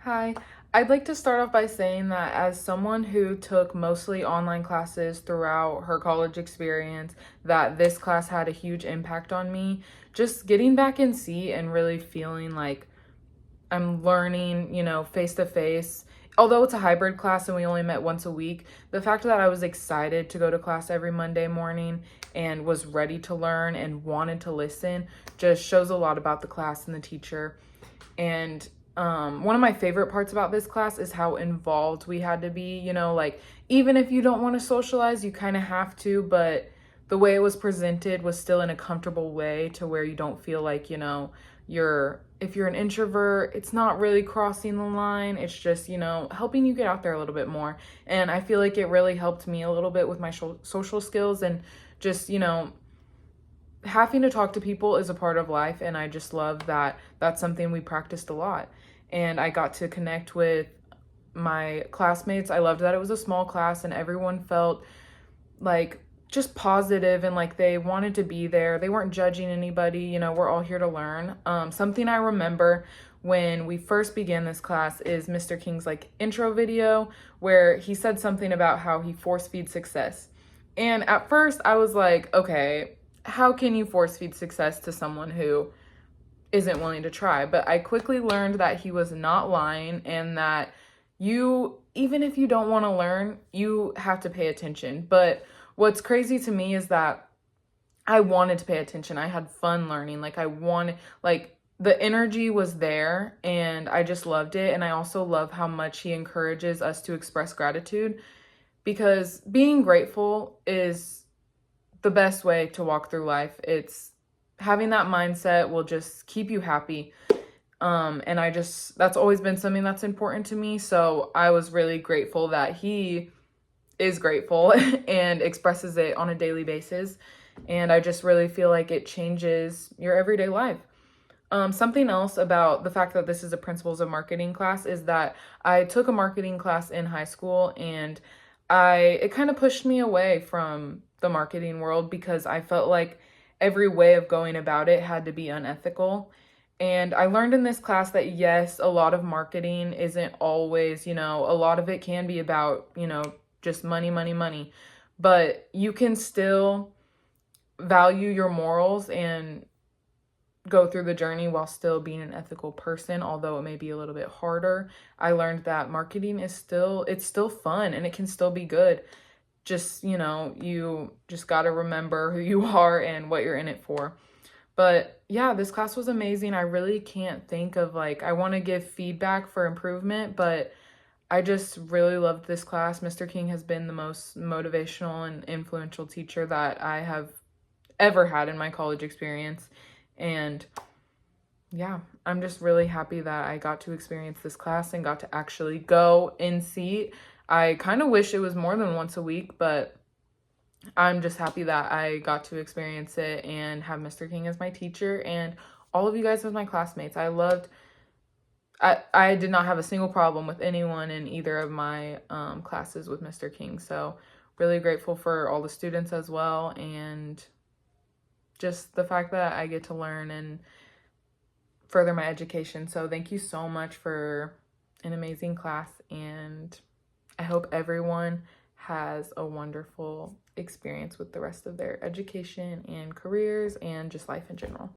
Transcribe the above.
Hi, I'd like to start off by saying that as someone who took mostly online classes throughout her college experience, that this class had a huge impact on me. Just getting back in seat and really feeling like I'm learning, face to face. Although it's a hybrid class and we only met once a week, the fact that I was excited to go to class every Monday morning and was ready to learn and wanted to listen just shows a lot about the class and the teacher. And one of my favorite parts about this class is how involved we had to be. Like, even if you don't want to socialize, you kind of have to, but the way it was presented was still in a comfortable way to where you don't feel like, if you're an introvert, it's not really crossing the line. It's just, helping you get out there a little bit more. And I feel like it really helped me a little bit with my social skills and just, having to talk to people is a part of life, and I just love that that's something we practiced a lot. And I got to connect with my classmates. I loved that it was a small class and everyone felt like just positive and like they wanted to be there. They weren't judging anybody. We're all here to learn. Something I remember when we first began this class is Mr. King's like intro video where he said something about how he force feeds success. And at first I was like, okay, how can you force feed success to someone who isn't willing to try? But I quickly learned that he was not lying and that even if you don't want to learn, you have to pay attention. But what's crazy to me is that I wanted to pay attention. I had fun learning. The energy was there and I just loved it. And I also love how much he encourages us to express gratitude, because being grateful is the best way to walk through life. It's having that mindset will just keep you happy. And that's always been something that's important to me. So I was really grateful that he is grateful and expresses it on a daily basis. And I just really feel like it changes your everyday life. Something else about the fact that this is a principles of marketing class is that I took a marketing class in high school, and it kind of pushed me away from the marketing world because I felt like every way of going about it had to be unethical. And I learned in this class that yes, a lot of marketing isn't always, a lot of it can be about, just money, money, money. But you can still value your morals and go through the journey while still being an ethical person, although it may be a little bit harder. I learned that marketing it's still fun and it can still be good. Just, you just got to remember who you are and what you're in it for. But yeah, this class was amazing. I really can't think of I want to give feedback for improvement, but I just really loved this class. Mr. King has been the most motivational and influential teacher that I have ever had in my college experience. And yeah, I'm just really happy that I got to experience this class and got to actually go in seat. I kind of wish it was more than once a week, but I'm just happy that I got to experience it and have Mr. King as my teacher and all of you guys as my classmates. I did not have a single problem with anyone in either of my classes with Mr. King. So really grateful for all the students as well, and just the fact that I get to learn and further my education. So thank you so much for an amazing class, and I hope everyone has a wonderful experience with the rest of their education and careers and just life in general.